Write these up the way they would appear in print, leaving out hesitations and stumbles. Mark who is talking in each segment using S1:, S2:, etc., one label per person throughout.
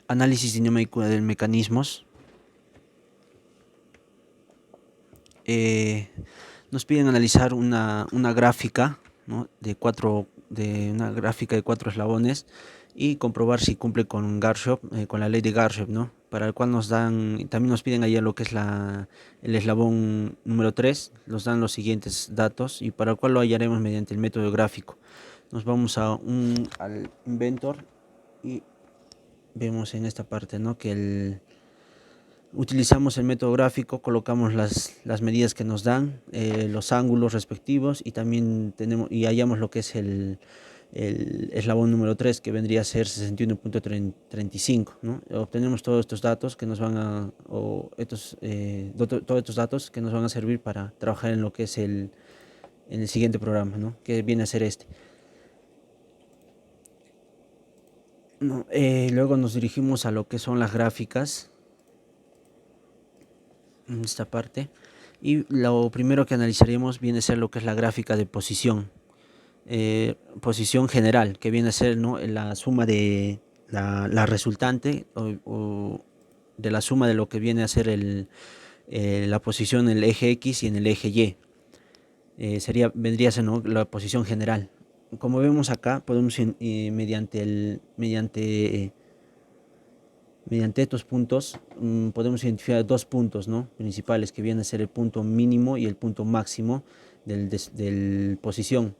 S1: Análisis dinámico de mecanismos. Nos piden analizar una gráfica, ¿no? de una gráfica de 4 eslabones y comprobar si cumple con Garshov, con la ley de Garshov, ¿no? Para el cual también nos piden allá lo que es el eslabón número 3, nos dan los siguientes datos y para el cual lo hallaremos mediante el método gráfico. Nos vamos al Inventor y vemos en esta parte, ¿no? que utilizamos el método gráfico, colocamos las medidas que nos dan, los ángulos respectivos y también hallamos lo que es el eslabón número 3 que vendría a ser 61.35, ¿no? Obtenemos todos estos datos que nos van a, todos estos datos que nos van a servir para trabajar en lo que es en el siguiente programa, ¿no? Que viene a ser este. No, luego nos dirigimos a lo que son las gráficas en esta parte y lo primero que analizaremos viene a ser lo que es la gráfica de posición, posición general, que viene a ser, ¿no? la suma de la resultante o de la suma de lo que viene a ser la posición en el eje X y en el eje Y. Vendría a ser, ¿no? la posición general. Como vemos acá, podemos mediante estos puntos podemos identificar dos puntos, ¿no? principales, que vienen a ser el punto mínimo y el punto máximo del posición.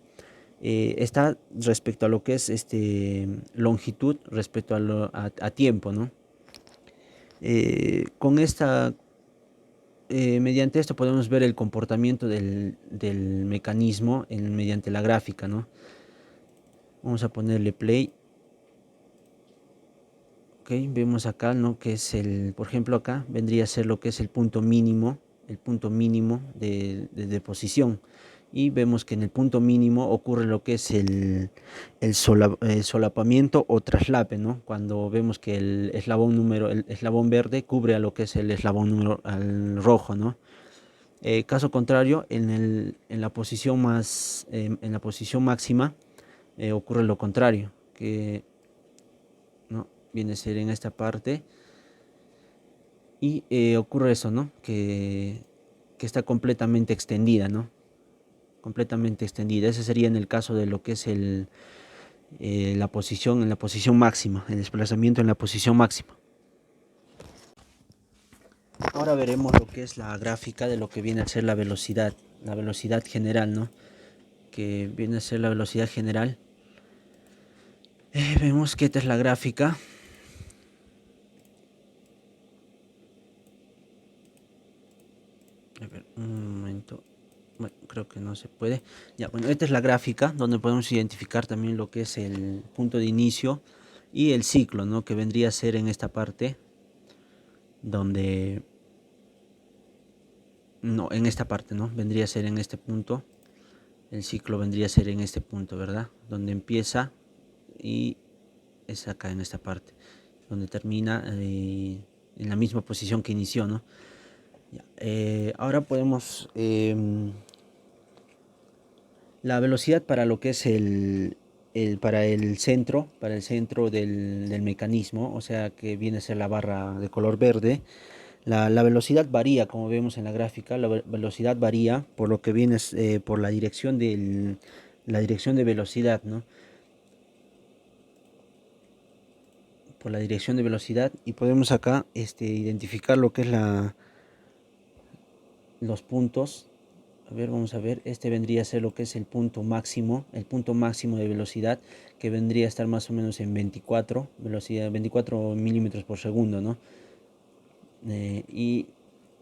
S1: Está respecto a lo que es longitud respecto a tiempo, ¿no? Con esta mediante esto podemos ver el comportamiento del mecanismo mediante la gráfica, ¿no? Vamos a ponerle play. Okay, vemos acá, ¿no? que es por ejemplo acá vendría a ser lo que es el punto mínimo de posición, y vemos que en el punto mínimo ocurre lo que es el solapamiento o traslape, ¿no? Cuando vemos que el eslabón verde cubre a lo que es el eslabón al rojo, ¿no? Caso contrario, en la posición máxima ocurre lo contrario, que ¿no? viene a ser en esta parte y ocurre eso, ¿no? que está completamente extendida, ¿no? Completamente extendida. Ese sería en el caso de lo que es la posición máxima, el desplazamiento en la posición máxima. Ahora veremos lo que es la gráfica de lo que viene a ser la velocidad general, ¿no? Que viene a ser la velocidad general. Vemos que esta es la gráfica. A ver, un momento. Bueno, creo que no se puede. Ya, bueno, esta es la gráfica donde podemos identificar también lo que es el punto de inicio y el ciclo, ¿no? Que vendría a ser en esta parte donde... No, en esta parte, ¿no? Vendría a ser en este punto. El ciclo vendría a ser en este punto, ¿verdad? Donde empieza y es acá en esta parte. Donde termina en la misma posición que inició, ¿no? Ya, ahora podemos... la velocidad para lo que es para el centro del mecanismo, o sea que viene a ser la barra de color verde. La velocidad varía, como vemos en la gráfica, la velocidad varía por lo que viene por la dirección de velocidad, ¿no? Por la dirección de velocidad, y podemos acá identificar lo que es los puntos. A ver, vamos a ver, este vendría a ser lo que es el punto máximo de velocidad, que vendría a estar más o menos en 24 milímetros por segundo, ¿no? Y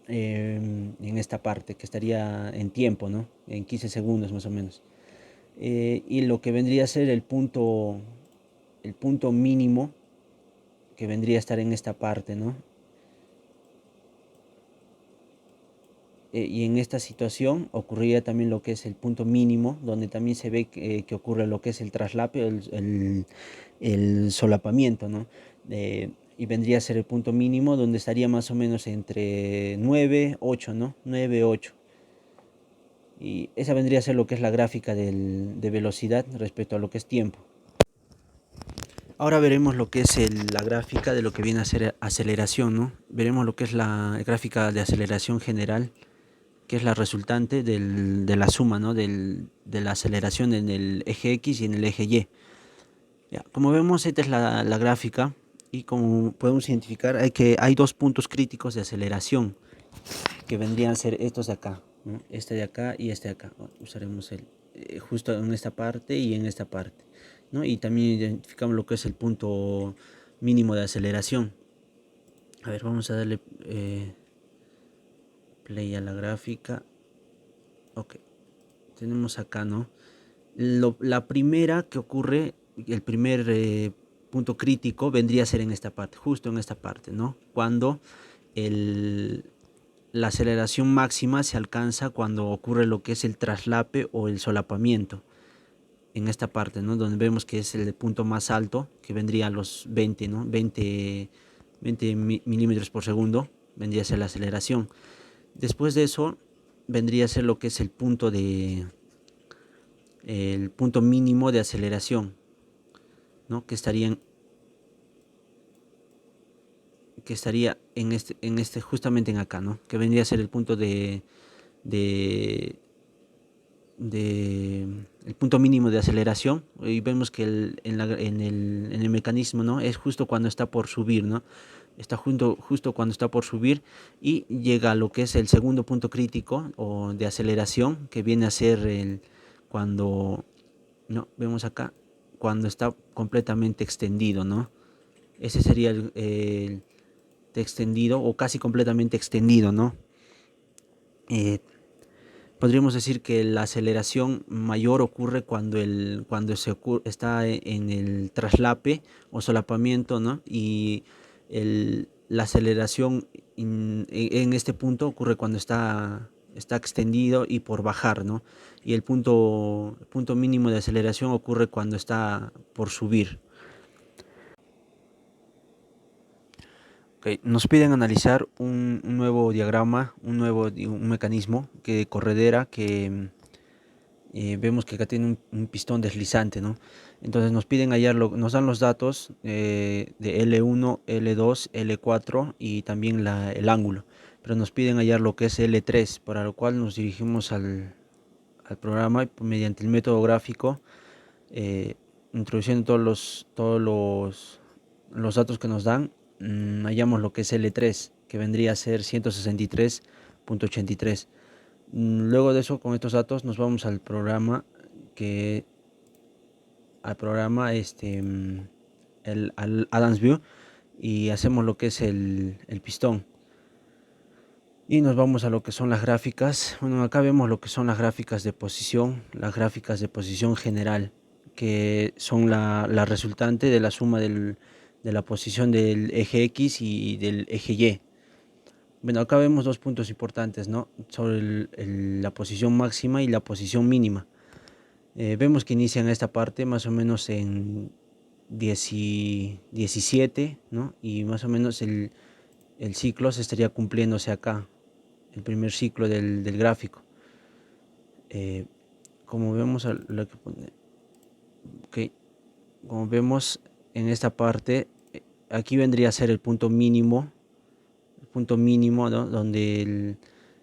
S1: en esta parte, que estaría en tiempo, ¿no? En 15 segundos más o menos. Y lo que vendría a ser el punto mínimo, que vendría a estar en esta parte, ¿no? Y en esta situación ocurriría también lo que es el punto mínimo, donde también se ve que ocurre lo que es el traslape, el solapamiento, ¿no? Y vendría a ser el punto mínimo, donde estaría más o menos entre 9, 8, ¿no? 9, 8. Y esa vendría a ser lo que es la gráfica de velocidad respecto a lo que es tiempo. Ahora veremos lo que es la gráfica de lo que viene a ser aceleración, ¿no? Veremos lo que es la gráfica de aceleración general, que es la resultante de la suma, ¿no? De la aceleración en el eje X y en el eje Y. Ya, como vemos, esta es la gráfica y como podemos identificar, hay dos puntos críticos de aceleración que vendrían a ser estos de acá, ¿no? Este de acá y este de acá. Usaremos justo en esta parte y en esta parte, ¿no? Y también identificamos lo que es el punto mínimo de aceleración. A ver, vamos a darle play a la gráfica. Ok, tenemos acá, ¿no? La primera que ocurre, el primer punto crítico vendría a ser en esta parte, justo en esta parte, ¿no? Cuando la aceleración máxima se alcanza cuando ocurre lo que es el traslape o el solapamiento. En esta parte, ¿no? Donde vemos que es el punto más alto, que vendría a los 20, ¿no? 20 milímetros por segundo, vendría a ser la aceleración. Después de eso, vendría a ser lo que es el punto mínimo de aceleración, ¿no? Que estaría justamente en acá, ¿no? Que vendría a ser el punto de el punto mínimo de aceleración, y vemos que en el mecanismo, ¿no? Es justo cuando está por subir, ¿no? Está justo cuando está por subir y llega a lo que es el segundo punto crítico o de aceleración, que viene a ser cuando, ¿no? Vemos acá, cuando está completamente extendido, ¿no? Ese sería el extendido o casi completamente extendido, ¿no? Podríamos decir que la aceleración mayor ocurre cuando está en el traslape o solapamiento, ¿no? Y la aceleración en este punto ocurre cuando está extendido y por bajar, ¿no? Y el punto mínimo de aceleración ocurre cuando está por subir. Okay. Nos piden analizar un nuevo diagrama, un mecanismo de corredera que vemos que acá tiene un pistón deslizante, ¿no? Entonces nos piden nos dan los datos de L1, L2, L4 y también el ángulo, pero nos piden hallar lo que es L3, para lo cual nos dirigimos al programa y mediante el método gráfico, eh, introduciendo los datos que nos dan, hallamos lo que es L3, que vendría a ser 163.83. Luego de eso, con estos datos nos vamos al programa al Adams View, y hacemos lo que es el pistón. Y nos vamos a lo que son las gráficas. Bueno, acá vemos lo que son las gráficas de posición general, que son la resultante de la suma de la posición del eje X y del eje Y. Bueno, acá vemos dos puntos importantes, ¿no? Sobre la posición máxima y la posición mínima. Vemos que inicia en esta parte más o menos en 17, ¿no? Y más o menos el ciclo se estaría cumpliéndose acá, el primer ciclo del gráfico. Como vemos, okay, como vemos en esta parte, aquí vendría a ser el punto mínimo, ¿no?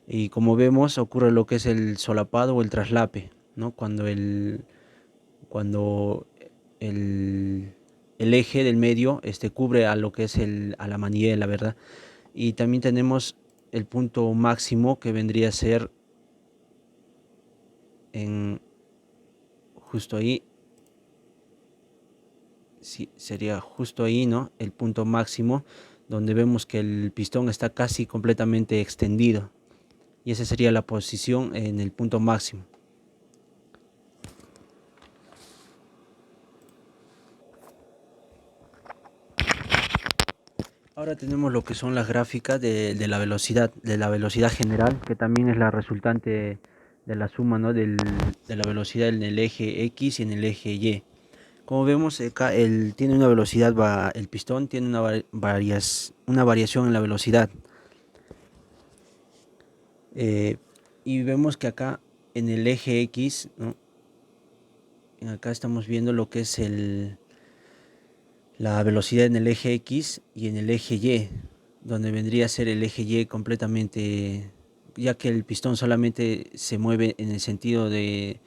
S1: Y como vemos, ocurre lo que es el solapado o el traslape, ¿no? Cuando el eje del medio cubre a lo que es a la manivela, ¿verdad? Y también tenemos el punto máximo, que vendría a ser justo ahí. Sí, sería justo ahí, ¿no? El punto máximo, donde vemos que el pistón está casi completamente extendido. Y esa sería la posición en el punto máximo. Ahora tenemos lo que son las gráficas de la velocidad general, que también es la resultante de la suma, ¿no? De la velocidad en el eje X y en el eje Y. Como vemos acá, tiene una velocidad, el pistón tiene una variación en la velocidad. Y vemos que acá en el eje X, ¿no? Acá estamos viendo lo que es la velocidad en el eje X y en el eje Y, donde vendría a ser el eje Y completamente, ya que el pistón solamente se mueve en el sentido de,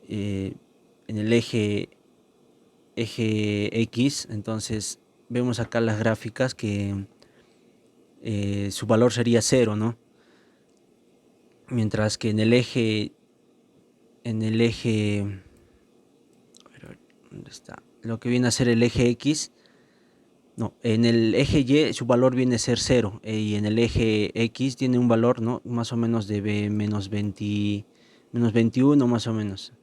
S1: en el eje X. Entonces vemos acá las gráficas que su valor sería cero, ¿no? Mientras que en el eje, a ver, ¿dónde está? Lo que viene a ser el eje X, no, en el eje Y su valor viene a ser cero, y en el eje X tiene un valor, ¿no? Más o menos de menos 20, menos 21 más o menos.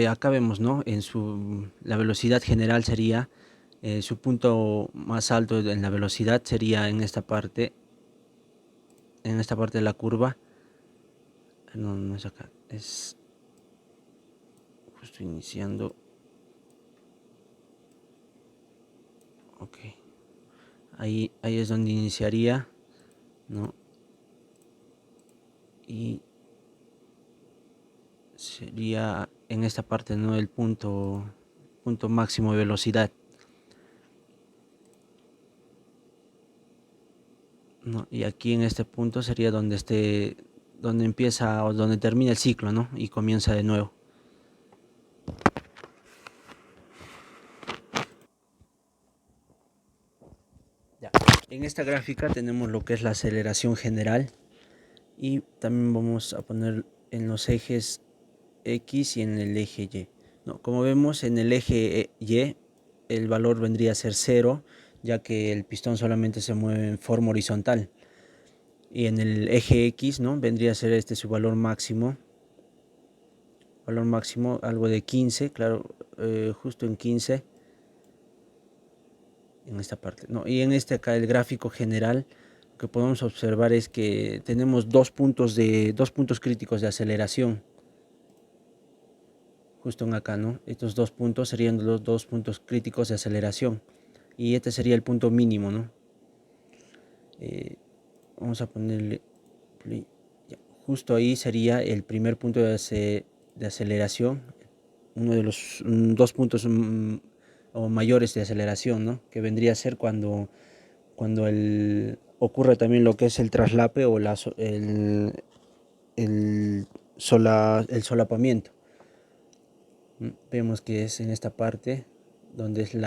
S1: Acá vemos, ¿no? La velocidad general sería, su punto más alto en la velocidad sería en esta parte de la curva. No, no es acá, es justo iniciando. Ok, ahí es donde iniciaría, ¿no? Y sería en esta parte, ¿no? El punto máximo de velocidad, ¿no? Y aquí en este punto sería donde empieza o donde termina el ciclo, ¿no? Y comienza de nuevo. Ya. En esta gráfica tenemos lo que es la aceleración general, y también vamos a poner en los ejes X y en el eje Y, ¿no? Como vemos, en el eje Y el valor vendría a ser cero, ya que el pistón solamente se mueve en forma horizontal. Y en el eje X, ¿no? Vendría a ser su valor máximo algo de 15, claro, justo en 15, en esta parte, ¿no? Y en este acá el gráfico general, lo que podemos observar es que tenemos dos puntos críticos de aceleración, justo en acá, ¿no? Estos dos puntos serían los dos puntos críticos de aceleración, y este sería el punto mínimo, ¿no? Eh, Vamos a ponerle play. Justo ahí sería el primer punto de aceleración, uno de los dos puntos o mayores de aceleración, ¿no? Que vendría a ser cuando ocurre también lo que es el traslape o el, el solapamiento. Vemos que es en esta parte donde es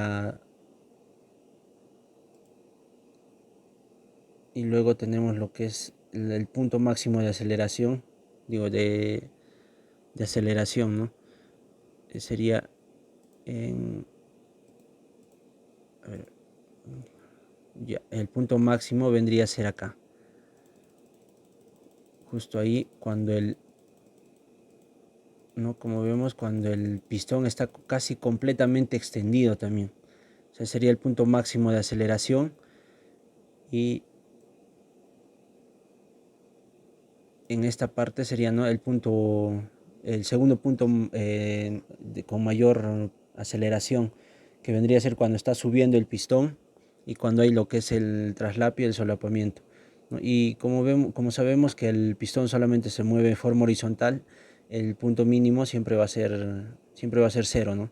S1: y luego tenemos lo que es el punto máximo de aceleración, digo, de aceleración, ¿no? Sería en, a ver, ya, el punto máximo vendría a ser acá, justo ahí, ¿no? Como vemos, cuando el pistón está casi completamente extendido también. O sea, sería el punto máximo de aceleración, y en esta parte sería, ¿no? El segundo punto, con mayor aceleración, que vendría a ser cuando está subiendo el pistón y cuando hay lo que es el traslape y el solapamiento, ¿no? Y como sabemos que el pistón solamente se mueve de forma horizontal, el punto mínimo siempre va a ser cero, ¿no?